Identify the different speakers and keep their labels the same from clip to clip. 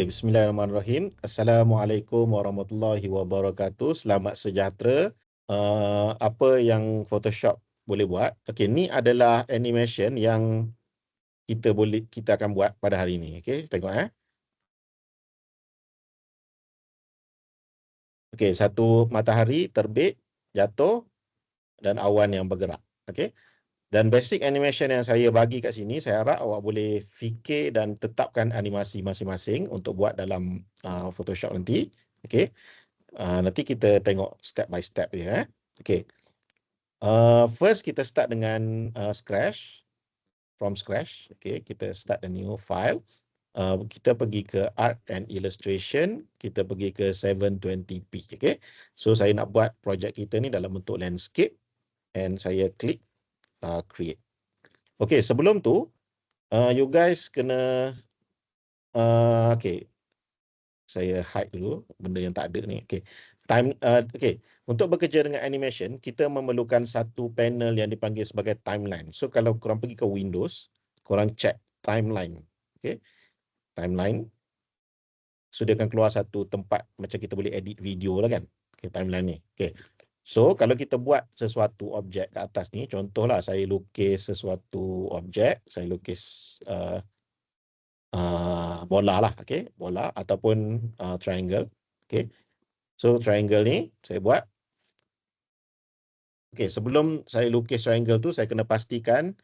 Speaker 1: Okey, bismillahirrahmanirrahim. Assalamualaikum warahmatullahi wabarakatuh. Selamat sejahtera. Apa yang Photoshop boleh buat? Okey, ni adalah animation yang kita akan buat pada hari ini. Okey, tengok. Okey, satu matahari terbit, jatuh dan awan yang bergerak. Okey. Dan basic animation yang saya bagi kat sini, saya harap awak boleh fikir dan tetapkan animasi masing-masing untuk buat dalam Photoshop nanti. Okey. Nanti kita tengok step by step dia. Okey. First kita start dengan scratch, from scratch. Okey, kita start a new file. Kita pergi ke Art and Illustration, kita pergi ke 720p. Okey. So saya nak buat projek kita ni dalam bentuk landscape and saya klik create. Okey, sebelum tu you guys kena okey. Saya hide dulu benda yang tak ada ni. Okey. Okey, untuk bekerja dengan animation, kita memerlukan satu panel yang dipanggil sebagai timeline. So kalau korang pergi ke Windows, korang check timeline. Okey. Timeline. So dia akan keluar satu tempat macam kita boleh edit video lah kan. Okey, timeline ni. Okey. So kalau kita buat sesuatu objek kat atas ni, contohlah saya lukis sesuatu objek, saya lukis bola lah, okey, bola ataupun triangle. Okey. So triangle ni saya buat. Okey, sebelum saya lukis triangle tu, saya kena pastikan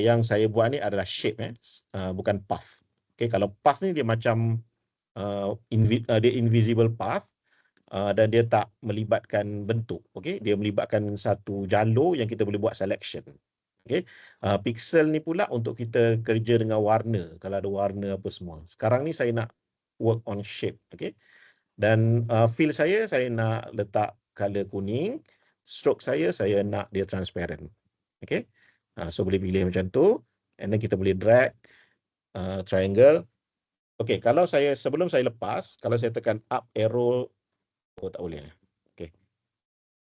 Speaker 1: yang saya buat ni adalah shape, bukan path. Okey, kalau path ni dia macam dia invisible path dan dia tak melibatkan bentuk. Okey, dia melibatkan satu jalur yang kita boleh buat selection. Okey, pixel ni pula untuk kita kerja dengan warna, kalau ada warna apa semua. Sekarang ni saya nak work on shape. Okey, dan fill saya nak letak color kuning, stroke saya nak dia transparent. Okey, so boleh pilih macam tu, and then kita boleh drag triangle. Okey, kalau sebelum saya lepas, kalau saya tekan up arrow, tak boleh. Okey,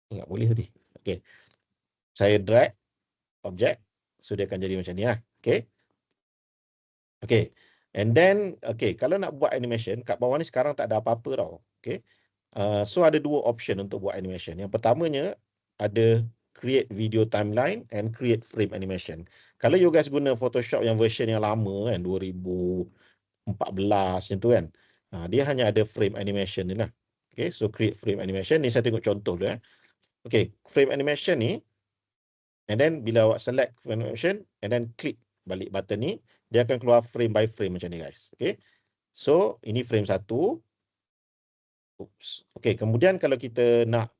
Speaker 1: ingat boleh tadi. Okey, saya drag objek, so dia akan jadi macam ni lah. Okey. Okey. And then, kalau nak buat animation, kat bawah ni sekarang tak ada apa-apa tau. Okey. So ada dua option untuk buat animation. Yang pertamanya ada create video timeline and create frame animation. Kalau you guys guna Photoshop yang version yang lama kan, 2014 macam tu kan, dia hanya ada frame animation ni lah. Okay, so create frame animation. Ni saya tengok contoh dulu. Okay, frame animation ni, and then bila awak select frame animation, and then klik balik button ni, dia akan keluar frame by frame macam ni guys. Okay, so ini frame 1. Oops. Okay, kemudian kalau kita nak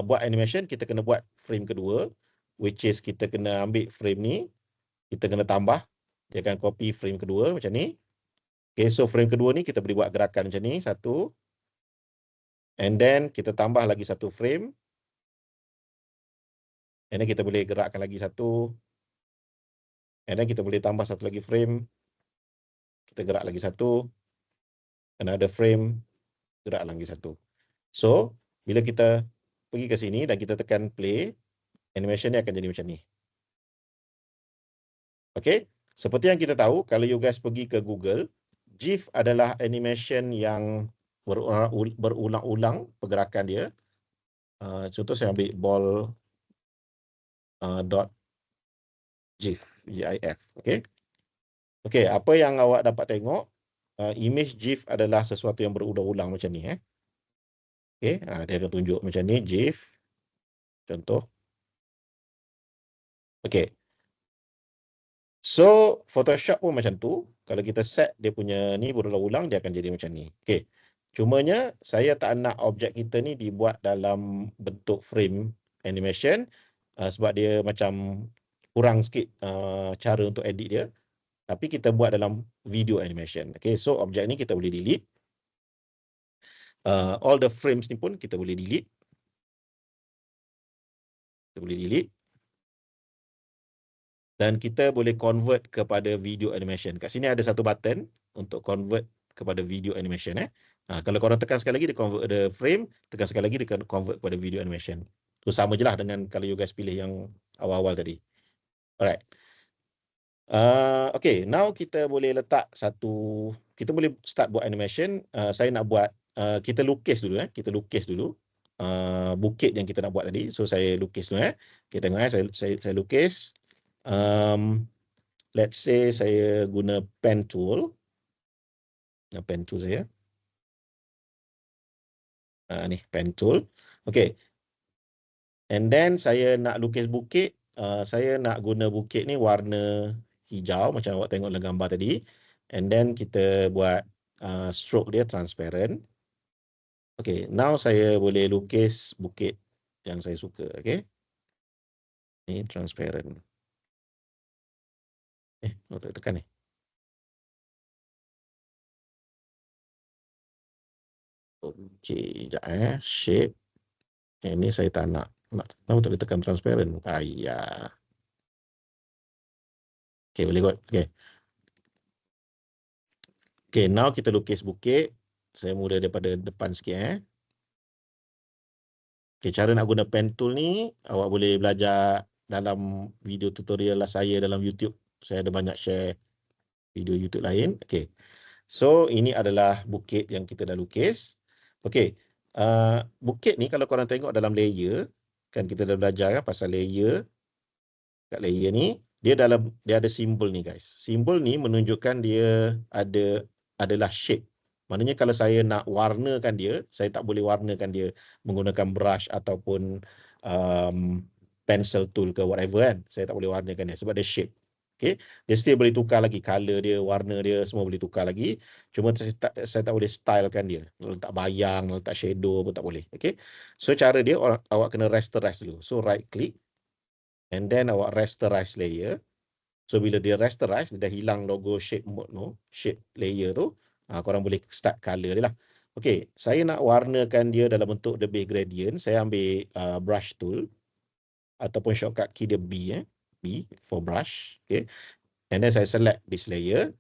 Speaker 1: buat animation, kita kena buat frame kedua, which is kita kena ambil frame ni, kita kena tambah, dia akan copy frame kedua macam ni. Okay, so frame kedua ni kita boleh buat gerakan macam ni, satu. And then kita tambah lagi satu frame. And then kita boleh gerakkan lagi satu. And then kita boleh tambah satu lagi frame. Kita gerak lagi satu. Another frame. Gerak lagi satu. So, bila kita pergi ke sini dan kita tekan play, animation ni akan jadi macam ni. Okay, seperti yang kita tahu, kalau you guys pergi ke Google, GIF adalah animation yang berulang-ulang pergerakan dia. Contoh saya ambil ball dot GIF, GIF. Okay. Okay, apa yang awak dapat tengok, image GIF adalah sesuatu yang berulang-ulang macam ni. Okay, dia akan tunjuk macam ni, GIF. Contoh. Okay. So, Photoshop pun macam tu. Kalau kita set dia punya ni berulang-ulang, dia akan jadi macam ni. Okay. Cumanya, saya tak nak objek kita ni dibuat dalam bentuk frame animation sebab dia macam kurang sikit cara untuk edit dia. Tapi kita buat dalam video animation. Okay, so objek ni kita boleh delete. All the frames ni pun kita boleh delete. Kita boleh delete. Dan kita boleh convert kepada video animation. Kat sini ada satu button untuk convert kepada video animation. Kalau korang tekan sekali lagi, dia convert the frame. Tekan sekali lagi, dia convert kepada video animation. So, sama je lah dengan kalau you guys pilih yang awal-awal tadi. Alright. Okay, now kita boleh letak satu, kita boleh start buat animation. Saya nak buat, kita lukis dulu. Kita lukis dulu bukit yang kita nak buat tadi. So saya lukis dulu. Kita tengok saya lukis. Let's say saya guna pen tool. Pen tool saya. Ni pen tool. Okay. And then saya nak lukis bukit. Saya nak guna bukit ni warna hijau macam awak tengok dalam gambar tadi. And then kita buat stroke dia transparent. Okay, now saya boleh lukis bukit yang saya suka. Okay. Ni transparent. Tekan ni. Okay, sekejap shape. Ini saya tak nak. Kenapa tak boleh tekan transparent? Ayah. Okay, boleh kot. Okay. Okay, now kita lukis bukit. Saya mula daripada depan sikit. Okay, cara nak guna pen tool ni, awak boleh belajar dalam video tutorial saya dalam YouTube. Saya ada banyak share video YouTube lain. Okay. So, ini adalah bukit yang kita dah lukis. Okay. Bukit ni kalau korang tengok dalam layer, kan kita dah belajar kan pasal layer. Kat layer ni, dia ada simbol ni guys. Simbol ni menunjukkan dia adalah shape. Maknanya kalau saya nak warnakan dia, saya tak boleh warnakan dia menggunakan brush ataupun pencil tool ke whatever kan. Saya tak boleh warnakan dia sebab dia shape. Okay. Dia still boleh tukar lagi color dia, warna dia semua boleh tukar lagi. Cuma saya tak boleh stylekan dia. Letak bayang, letak shadow pun tak boleh. Okay. So cara dia awak kena rasterize dulu. So right click and then awak rasterize layer. So bila dia rasterize, dia dah hilang logo shape mode no, shape layer tu. Korang boleh start color dia lah. Okay, saya nak warnakan dia dalam bentuk lebih gradient. Saya ambil brush tool ataupun shortcut key dia B, B for brush. Okay, and then saya select this layer.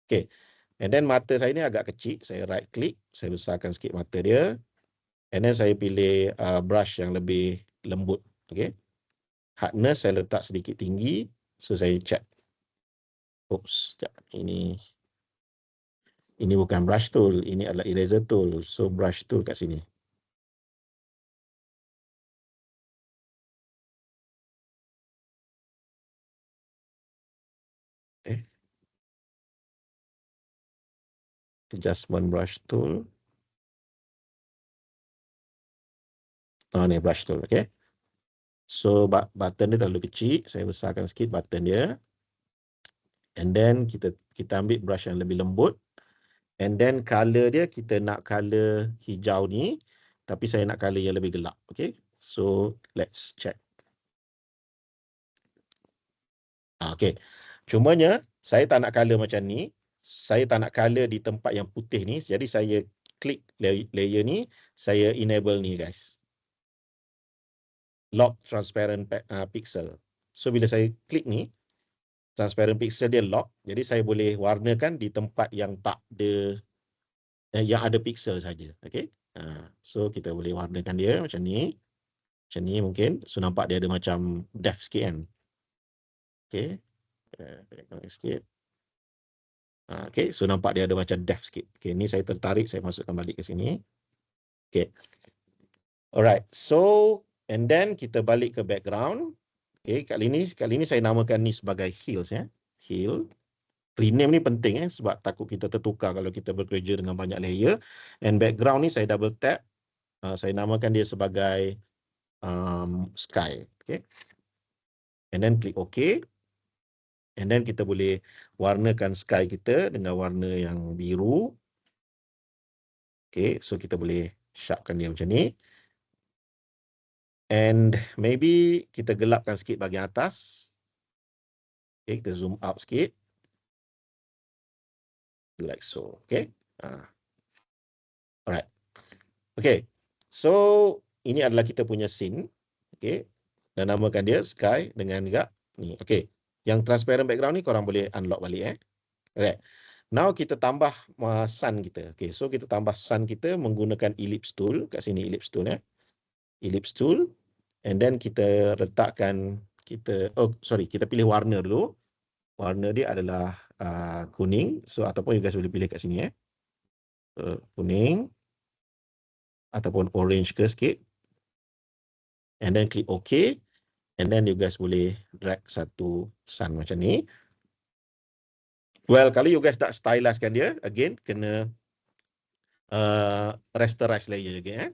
Speaker 1: Okay, and then mata saya ni agak kecil. Saya right click, saya besarkan sikit mata dia. And then saya pilih brush yang lebih lembut. Okay, hardness saya letak sedikit tinggi. So saya check. Oops, ini bukan brush tool, ini adalah eraser tool. So brush tool kat sini. Adjustment brush tool. Ni brush tool, okay. So button dia terlalu kecil, saya besarkan sikit button dia. And then kita ambil brush yang lebih lembut. And then color dia kita nak color hijau ni, tapi saya nak color yang lebih gelap, okay. So let's check. Okay. Cumanya saya tak nak color macam ni. Saya tak nak color di tempat yang putih ni. Jadi saya klik layer ni, saya enable ni guys. Lock transparent pixel. So bila saya klik ni, transparent pixel dia lock. Jadi saya boleh warnakan di tempat yang tak ada, yang ada pixel saja. Okay. So kita boleh warnakan dia macam ni. Macam ni mungkin. So nampak dia ada macam depth sikit kan. Okay. Sikit. Okay, so nampak dia ada macam depth sikit. Okay, ni saya tertarik, saya masukkan balik ke sini. Okay. Alright, so and then kita balik ke background. Okay, kali ini saya namakan ni sebagai hills ya. Hill. Rename ni penting sebab takut kita tertukar kalau kita bekerja dengan banyak layer. And background ni saya double tap. Saya namakan dia sebagai sky. Okay. And then klik OK. And then kita boleh warnakan sky kita dengan warna yang biru. Okay, so kita boleh sharpkan dia macam ni. And maybe kita gelapkan sikit bahagian atas. Okay, kita zoom out sikit. Like so, okay. Alright. Okay, so ini adalah kita punya scene. Okay, dan namakan dia sky dengan juga ni. Okay. Yang transparent background ni korang boleh unlock balik Alright. Now kita tambah sun kita. Okay, so kita tambah sun kita menggunakan ellipse tool. Kat sini ellipse tool Ellipse tool. And then kita letakkan kita pilih warna dulu. warna dia adalah kuning. So ataupun you guys boleh pilih kat sini kuning ataupun orange ke sikit. And then klik OK. And then you guys boleh drag satu sun macam ni. Well, kalau you guys nak stylizekan dia, again, kena rasterize layer again.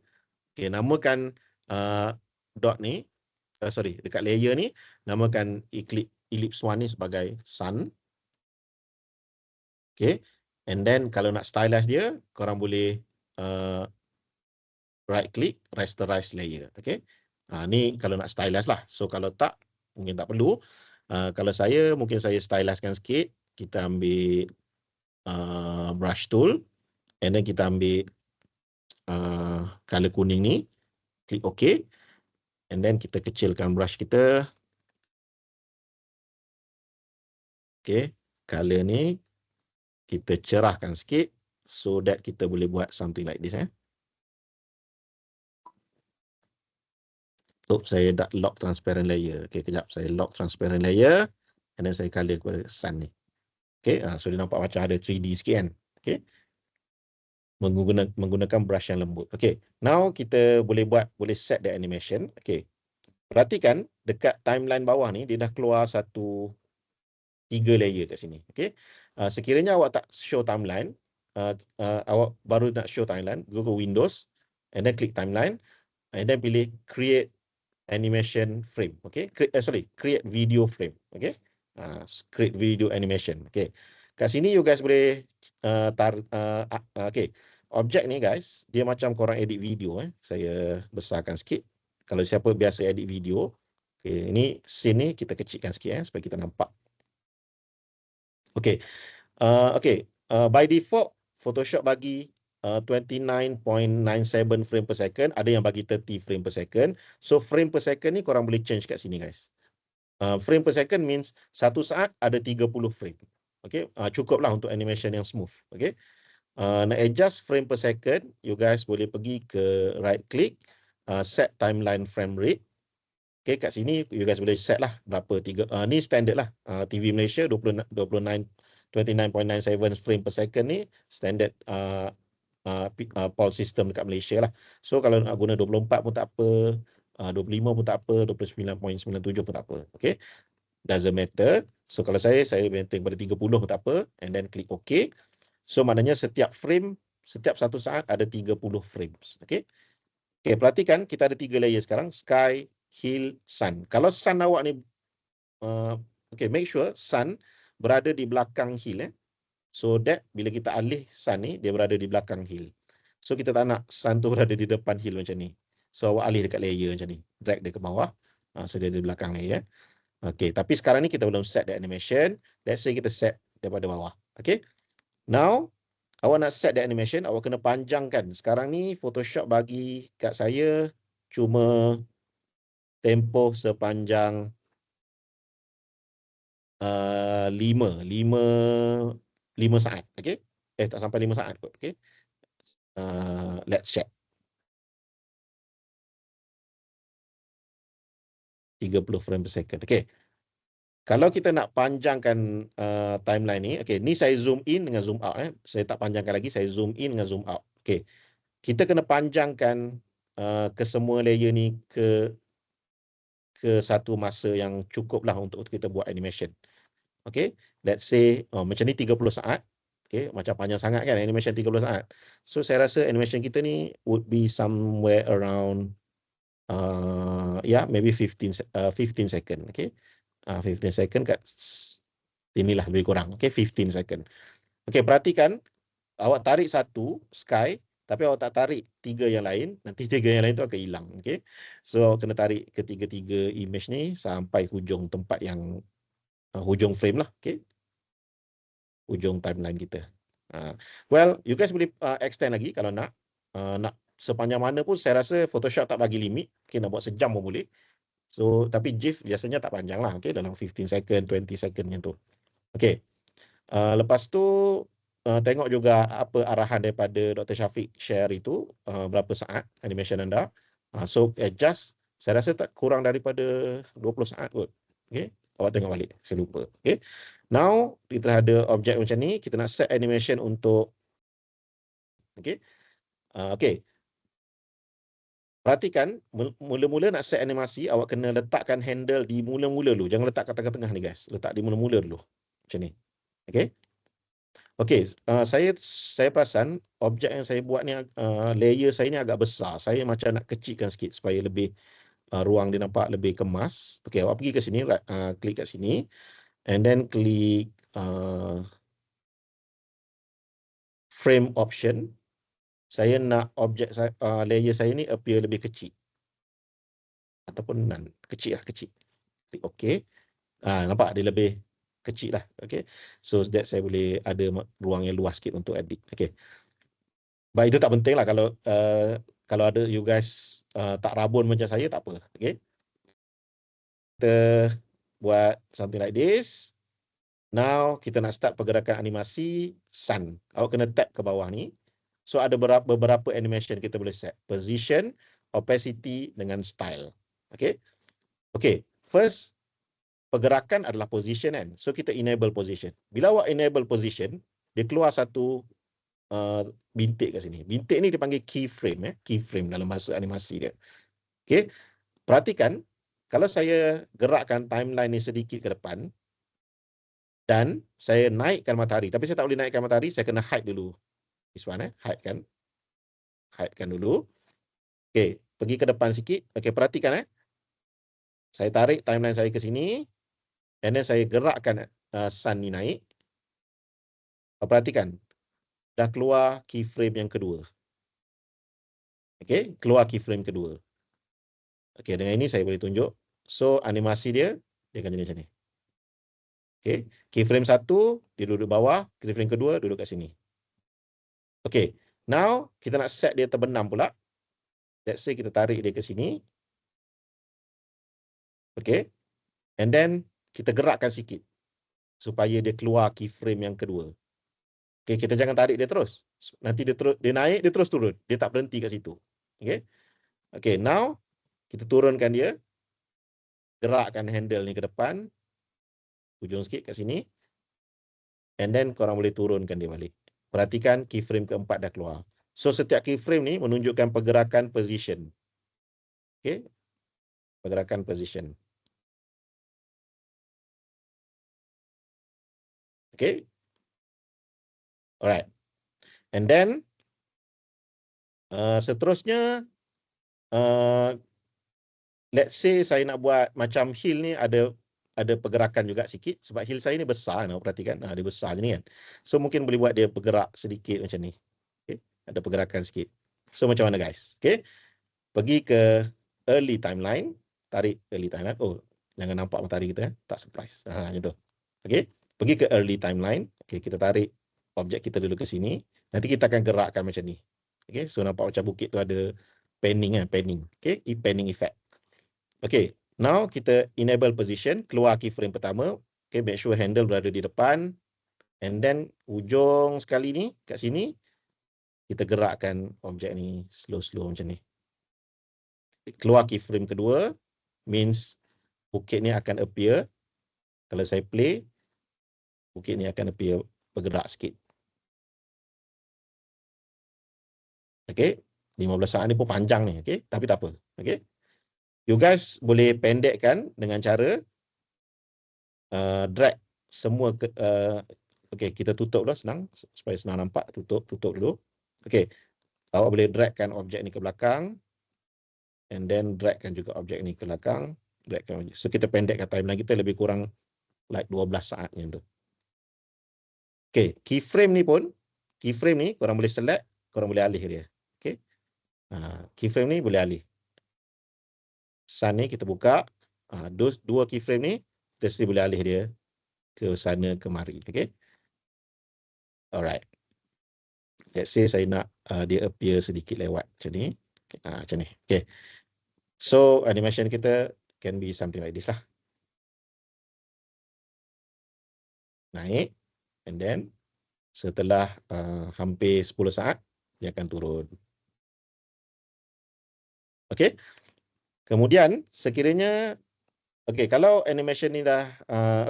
Speaker 1: Okay, namakan dot ni, sorry, dekat layer ni, namakan ellipse 1 ni sebagai sun. Okay, and then kalau nak stylize dia, korang boleh right click, rasterize layer. Okay, ni kalau nak stylize lah. So kalau tak, mungkin tak perlu. Kalau saya, mungkin saya stylizekan sikit. Kita ambil brush tool, and then kita ambil color kuning ni, klik OK, and then kita kecilkan brush kita. Okay, color ni kita cerahkan sikit so that kita boleh buat something like this. Saya dah lock transparent layer. Okay, kejap, saya lock transparent layer, and then saya color kepada sun ni. Okay, so dia nampak macam ada 3D sikit kan. Okay, menggunakan brush yang lembut. Okay, now kita boleh set the animation. Okay, perhatikan dekat timeline bawah ni, dia dah keluar 3 layer kat sini. Okay, sekiranya awak tak show timeline, awak baru nak show timeline, go ke Windows, and then klik timeline, and then pilih create animation frame. Okay, create video frame. Okay, create video animation. Okay, kat sini you guys boleh okay, objek ni guys, dia macam korang edit video. Saya besarkan sikit. Kalau siapa biasa edit video, okay, ini scene ni kita kecilkan sikit supaya kita nampak. Okay, by default Photoshop bagi 29.97 frame per second, ada yang bagi 30 frame per second. So frame per second ni korang boleh change kat sini guys. Frame per second means satu saat ada 30 frame. Okay, cukuplah untuk animation yang smooth. Okay, nak adjust frame per second, you guys boleh pergi ke right click, set timeline frame rate. Okay, kat sini you guys boleh set lah berapa, ni standard lah. TV Malaysia 29.97 frame per second ni standard PAL system dekat Malaysia lah. So kalau nak guna 24 pun tak apa, 25 pun tak apa, 29.97 pun tak apa. Okay, doesn't matter. So kalau saya maintain pada 30 pun tak apa, and then klik OK. So maknanya setiap frame, setiap satu saat ada 30 frames. Okay, perhatikan kita ada 3 layer sekarang, sky, hill, sun. Kalau sun awak ni, make sure sun berada di belakang hill. So that bila kita alih sun ni, dia berada di belakang hill. So kita tak nak sun tu berada di depan hill macam ni. So awak alih dekat layer macam ni. Drag dia ke bawah. So dia di belakang layer. Okay, tapi sekarang ni kita belum set the animation. Let's say kita set daripada bawah. Okay, now awak nak set the animation, awak kena panjangkan. Sekarang ni Photoshop bagi kat saya cuma tempoh sepanjang 5 saat. Okay, tak sampai 5 saat kot. Okay, let's check. 30 frame per second. Okay, kalau kita nak panjangkan timeline ni, okay, ni saya zoom in dengan zoom out. Saya tak panjangkan lagi, saya zoom in dengan zoom out. Okay, kita kena panjangkan ke semua layer ni ke satu masa yang cukup lah untuk kita buat animation. Okay, let's say macam ni 30 saat. Okay, macam panjang sangat kan animation 30 saat. So saya rasa animation kita ni would be somewhere around maybe 15 second. Okay, 15 second kat inilah lebih kurang. Okay, 15 second. Okay, perhatikan awak tarik satu sky, tapi awak tak tarik 3 yang lain, nanti 3 yang lain tu akan hilang. Okay, so kena tarik ketiga-tiga image ni sampai hujung tempat yang hujung frame lah. Okay, hujung timeline kita. Well, you guys boleh extend lagi kalau nak. Nak sepanjang mana pun, saya rasa Photoshop tak bagi limit. Okay, nak buat sejam pun boleh. So, tapi GIF biasanya tak panjang lah. Okay, dalam 15 second, 20 second macam tu. Okay, lepas tu tengok juga apa arahan daripada Dr. Syafiq share itu, berapa saat animation anda. So, adjust. Saya rasa tak kurang daripada 20 saat kot. Okay, Awak tengok balik. Saya lupa. Okay. Now, kita ada objek macam ni. Kita nak set animation untuk... Okay. Okay. Perhatikan, mula-mula nak set animasi, awak kena letakkan handle di mula-mula dulu. Jangan letak kat tengah-tengah ni guys. Letak di mula-mula dulu. Macam ni. Okay. Okay, saya perasan objek yang saya buat ni, layer saya ni agak besar. Saya macam nak kecilkan sikit supaya lebih ruang dia nampak lebih kemas. Okay, awak pergi ke sini, klik kat sini. And then klik frame option. Saya nak objek layer saya ni appear lebih kecil. Ataupun none. Kecil lah, kecil. Klik OK. Nampak dia lebih kecil lah. Okay. So that saya boleh ada ruang yang luas sikit untuk edit. Okay. Baik, itu tak penting lah kalau ada you guys tak rabun macam saya, tak apa. Okay. Kita buat something like this. Now, kita nak start pergerakan animasi sun. Awak kena tap ke bawah ni. So, ada beberapa animation kita boleh set. Position, opacity dengan style. Okay. Okay. First, pergerakan adalah position kan. So, kita enable position. Bila awak enable position, dia keluar satu bintik kat sini. Bintik ni dipanggil keyframe. Keyframe dalam bahasa animasi dia. Okay. Perhatikan, kalau saya gerakkan timeline ni sedikit ke depan, dan saya naikkan matahari. Tapi saya tak boleh naikkan matahari, saya kena hide dulu. This one, hide kan. Hidekan dulu. Okay, pergi ke depan sikit. Okay, perhatikan. Saya tarik timeline saya ke sini. And then saya gerakkan sun ni naik. Perhatikan. Dah keluar keyframe yang kedua. Okay, keluar keyframe kedua. Okay, dengan ini saya boleh tunjuk. So, animasi dia akan jadi macam ni. Okay, keyframe 1, dia duduk bawah. Keyframe kedua, duduk kat sini. Okay, now kita nak set dia terbenam pula. Let's say kita tarik dia ke sini. Okay, and then kita gerakkan sikit. Supaya dia keluar keyframe yang kedua. Okay, kita jangan tarik dia terus. Nanti dia naik, dia terus turun. Dia tak berhenti kat situ. Okay, okay, now kita turunkan dia. Gerakkan handle ni ke depan. Hujung sikit kat sini. And then korang boleh turunkan dia balik. Perhatikan keyframe keempat dah keluar. So setiap keyframe ni menunjukkan pergerakan position. Okay. Pergerakan position. Okay. Alright. And then seterusnya let's say saya nak buat macam hill ni ada pergerakan juga sikit sebab hill saya ni besar, perhatikan. Dia besar ni kan. So mungkin boleh buat dia bergerak sedikit macam ni. Okay. Ada pergerakan sikit. So macam mana guys? Okay. Pergi ke early timeline, tarik early timeline. Oh, jangan nampak matahari kita, tak surprise. Macam tu. Okay. Pergi ke early timeline. Okay, kita tarik objek kita dulu ke sini. Nanti kita akan gerakkan macam ni. Okay, so nampak macam bukit tu ada panning kan, panning. Okay, panning effect. Okay, now kita enable position, keluar keyframe pertama. Okay, make sure handle berada di depan. And then ujung sekali ni, kat sini, kita gerakkan objek ni slow-slow macam ni. Keluar keyframe kedua, means bukit ni akan appear. Kalau saya play, bukit ni akan appear bergerak sikit. Okay, 15 saat ni pun panjang ni, okay? Tapi tak apa, okay? You guys boleh pendekkan dengan cara drag semua okay, kita tutup dulu senang supaya senang nampak. Tutup dulu. Okay, awak boleh dragkan objek ni ke belakang and then dragkan juga objek ni ke belakang. Dragkan. So kita pendekkan timeline kita lebih kurang like 12 saat macam tu. Okay, keyframe ni korang boleh select, korang boleh alih dia. Okay, keyframe ni boleh alih. Sun ni kita buka, dua keyframe ni kita boleh alih dia ke sana kemari. Okay. Alright. Let's say saya nak dia appear sedikit lewat macam ni. Macam ni. Okay. So animation kita can be something like this lah. Naik. And then setelah hampir 10 saat dia akan turun. Okay. Kemudian sekiranya Okey, kalau animation ni dah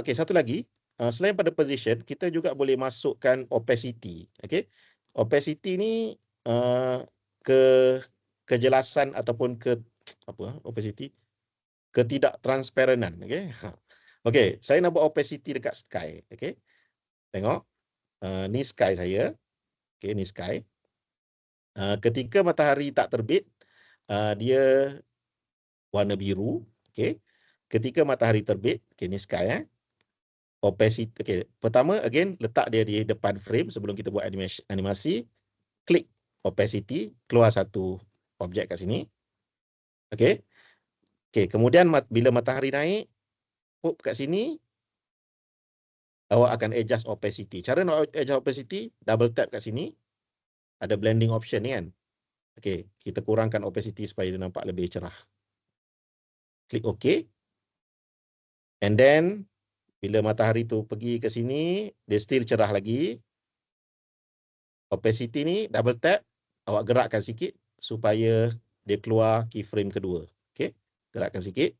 Speaker 1: okey, satu lagi, selain pada position, kita juga boleh masukkan opacity. Okey. Opacity ni ke kejelasan ataupun apa opacity? Ketidaktransparenan, okey. Okey, saya nak buat opacity dekat sky, okey. Tengok, ni sky saya. Okey, ni sky. Ketika matahari tak terbit, dia warna biru, okey. Ketika matahari terbit, okey ni sky opacity, okey. Pertama again letak dia di depan frame sebelum kita buat animasi, klik opacity, keluar satu objek kat sini. Okey. Okey, kemudian bila matahari naik, pop kat sini, awak akan adjust opacity. Cara nak adjust opacity, double tap kat sini, ada blending option ni kan. Okey, kita kurangkan opacity supaya dia nampak lebih cerah. Klik OK. And then bila matahari tu pergi ke sini, dia still cerah lagi. Opacity ni double tap, awak gerakkan sikit supaya dia keluar keyframe kedua. Okey, gerakkan sikit.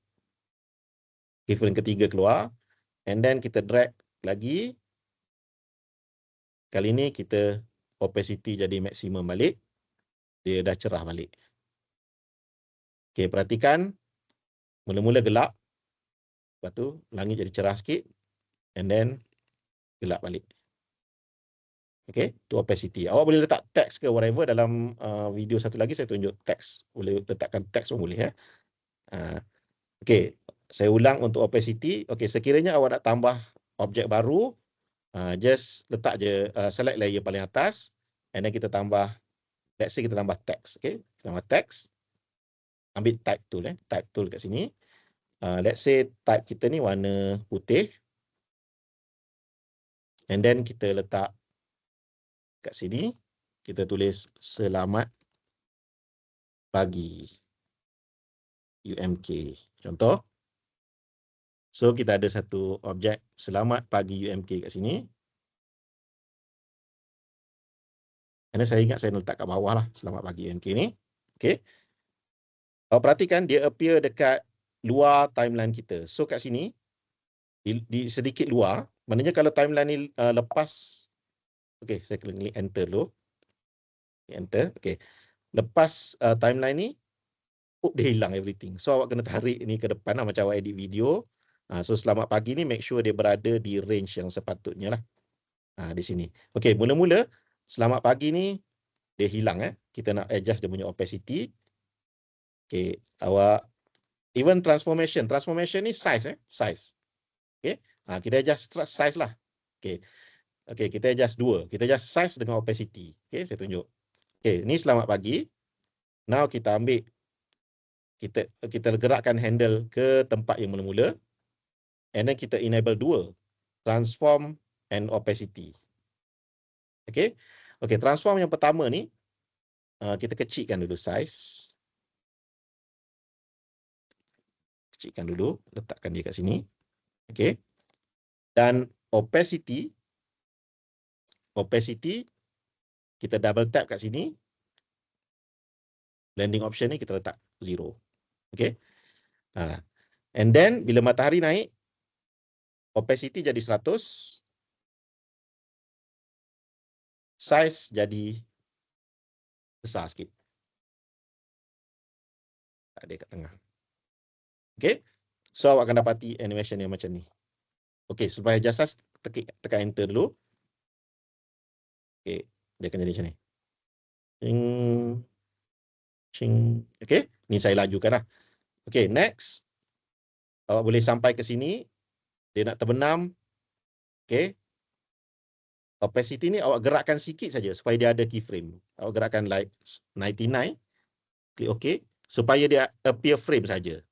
Speaker 1: Keyframe ketiga keluar. And then kita drag lagi. Kali ni kita opacity jadi maksimum balik. Dia dah cerah balik. Okey, perhatikan. Mula-mula gelap. Lepas tu langit jadi cerah sikit. And then gelap balik. Okey, tu opacity. Awak boleh letak teks ke whatever dalam video satu lagi saya tunjuk teks. Boleh letakkan teks pun boleh ya. Okey, saya ulang untuk opacity. Okey, sekiranya awak nak tambah objek baru, just letak je select layer paling atas and then kita tambah, let's say kita tambah teks, okey. Tambah teks. Ambil type tool type tool kat sini. Let's say type kita ni warna putih. And then kita letak kat sini, kita tulis selamat pagi UMK. Contoh. So kita ada satu objek selamat pagi UMK kat sini. Kerana saya ingat saya letak kat bawah lah selamat pagi UMK ni. Okey. Kalau perhatikan dia appear dekat luar timeline kita. So kat sini di sedikit luar, maknanya kalau timeline ni lepas, okey saya klik enter dulu. Enter, okey. Lepas timeline ni, dia hilang everything. So awak kena tarik ni ke depan lah macam awak edit video. So selamat pagi ni make sure dia berada di range yang sepatutnya lah. Di sini. Okey, mula-mula selamat pagi ni dia hilang Kita nak adjust dia punya opacity. Okey, awak even transformation ni size size. Okey. Kita adjust size lah. Okey. Okey, kita adjust dua. Kita adjust size dengan opacity. Okey, saya tunjuk. Okey, ni selamat pagi. Now kita ambil kita gerakkan handle ke tempat yang mula-mula. And then kita enable dua. Transform and opacity. Okey. Okey, transform yang pertama ni kita kecilkan dulu size. Kecilkan dulu, letakkan dia kat sini. Okey. Dan opacity kita double tap kat sini. Blending option ni kita letak 0. Okey. And then bila matahari naik, opacity jadi 100. Size jadi besar sikit. Ada kat tengah. Okey. So awak akan dapati animation yang macam ni. Okey, supaya adjust tekan enter dulu. Okey, dia akan jadi macam ni. Okey, ni saya lajukan lah. Okey, next. Awak boleh sampai ke sini. Dia nak terbenam. Okey. Opacity ni awak gerakkan sikit saja supaya dia ada keyframe. Awak gerakkan like 99. Klik OK. Supaya dia appear frame saja.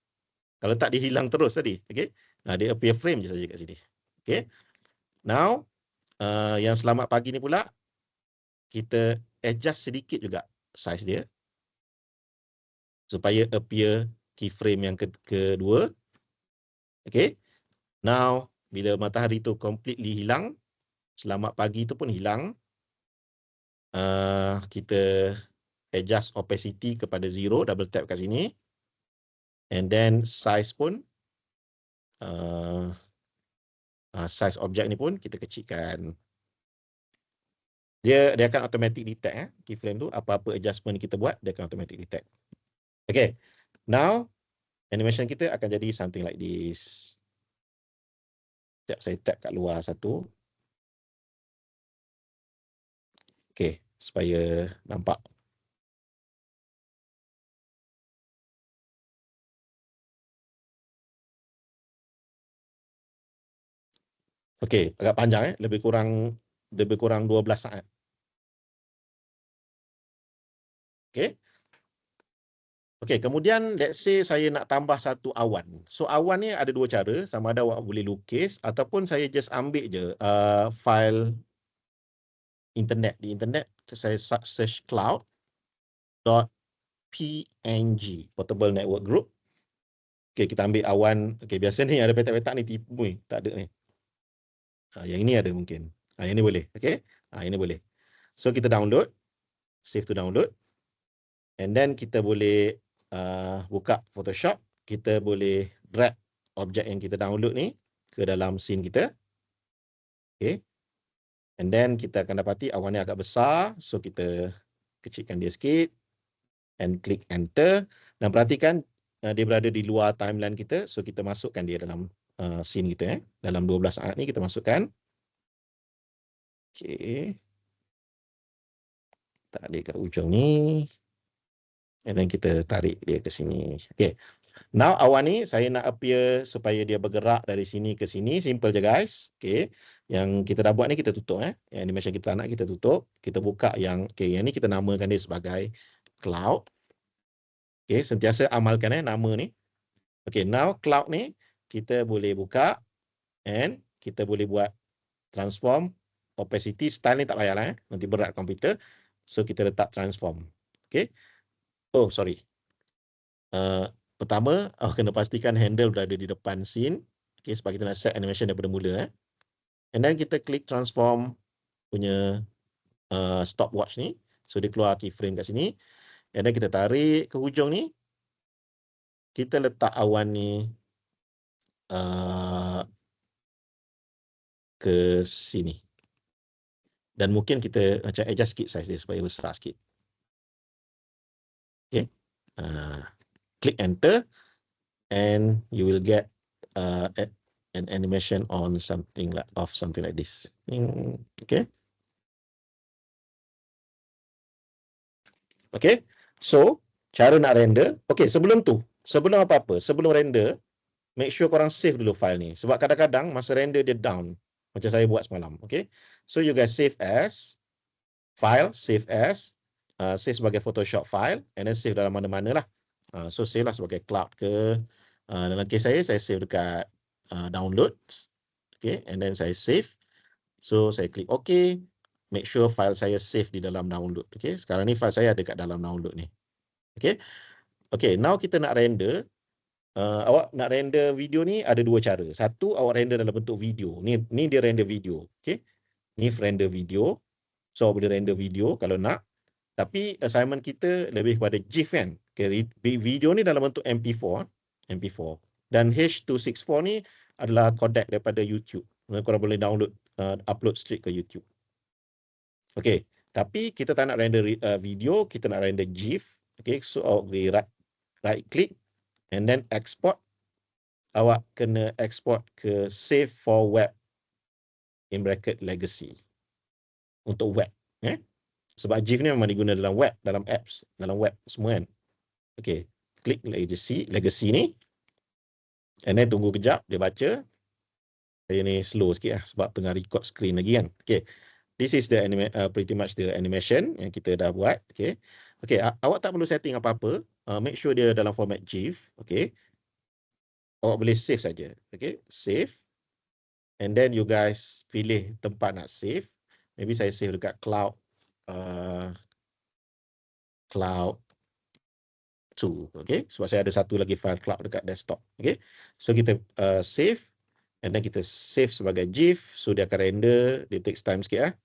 Speaker 1: Kalau tak dia hilang terus tadi. Okey. Dia appear frame je saja kat sini. Okey. Now, yang selamat pagi ni pula, kita adjust sedikit juga size dia. Supaya appear keyframe yang kedua. Okey. Now, bila matahari tu completely hilang, selamat pagi tu pun hilang. Kita adjust opacity kepada 0, double tap kat sini. And then size pun size objek ni pun kita kecilkan. Dia akan automatic detect keyframe tu, apa-apa adjustment kita buat dia akan automatic detect. Okay, now animation kita akan jadi something like this. Sekejap saya tap kat luar satu. Okay, supaya nampak. Okay, agak panjang lebih kurang 12 saat. Okay. Okay, kemudian let's say saya nak tambah satu awan. So awan ni ada dua cara, sama ada awak boleh lukis ataupun saya just ambil je file internet. Di internet saya search cloud.png, Portable Network Group. Okay, kita ambil awan. Okay, biasa ni ada petak-petak ni tipu ni, tak ada ni. Yang ini ada mungkin. Yang ini boleh. Okay, ini boleh. So kita download, save to download. And then kita boleh buka Photoshop, kita boleh drag objek yang kita download ni ke dalam scene kita. Okay. And then kita akan dapati awan ni agak besar, so kita kecilkan dia sikit and klik enter. Dan perhatikan dia berada di luar timeline kita, so kita masukkan dia dalam scene kita. Dalam 12 saat ni kita masukkan. Okay. Tak ada kat ujung ni. And then kita tarik dia ke sini. Okay. Now awan ni saya nak appear supaya dia bergerak dari sini ke sini. Simple je guys. Okay. Yang kita dah buat ni kita tutup. Yang animation kita nak kita tutup. Kita buka yang, okay, yang ni kita namakan dia sebagai cloud. Okay. Sentiasa amalkan nama ni. Okay. Now cloud ni kita boleh buka. And kita boleh buat transform. Opacity. Style ni tak payahlah. Nanti berat komputer. So kita letak transform. Okay. Oh, sorry. Pertama, kena pastikan handle berada di depan scene. Okay, sebab kita nak set animation daripada mula. And then kita klik transform punya stopwatch ni. So, dia keluar keyframe kat sini. And then kita tarik ke hujung ni. Kita letak awan ni ke sini. Dan mungkin kita macam adjust sikit size dia supaya besar sikit. Okay. Click enter and you will get an animation on something like this. Okay. Okay. So cara nak render. Okay, sebelum apa-apa, sebelum render, make sure korang save dulu file ni. Sebab kadang-kadang masa render dia down. Macam saya buat semalam. Okay. So you guys save as file, save as save sebagai Photoshop file and then save dalam mana-mana lah. So save lah sebagai cloud ke. Dalam case saya save dekat download. Okay, and then saya save. So saya klik OK. Make sure file saya save di dalam download. Okay, sekarang ni file saya ada kat dalam download ni. Okay, okay, now kita nak render. Awak nak render video ni ada dua cara. Satu, awak render dalam bentuk video. Ni dia render video. Okay, ni render video. So boleh render video kalau nak. Tapi assignment kita lebih kepada GIF kan. Okay, video ni dalam bentuk MP4. Dan H264 ni adalah codec daripada YouTube. Korang boleh download, upload straight ke YouTube. Okay, tapi kita tak nak render video, kita nak render GIF. Okay, so awak boleh right click and then export. Awak kena export ke save for web in bracket legacy. Untuk web. Sebab GIF ni memang diguna dalam web, dalam apps, dalam web semua kan. Okay, klik legacy ni. And then tunggu kejap, dia baca. Saya ni slow sikit lah, sebab tengah record screen lagi kan. Okay, this is the pretty much the animation yang kita dah buat. Okay, okay, awak tak perlu setting apa-apa. Make sure dia dalam format GIF. Okay, awak boleh save saja. Okay, save. And then you guys pilih tempat nak save. Maybe saya save dekat cloud. Cloud 2. Okay, sebab saya ada satu lagi file cloud dekat desktop. Okay, so kita save and then kita save sebagai GIF. So dia akan render, dia takes time sikit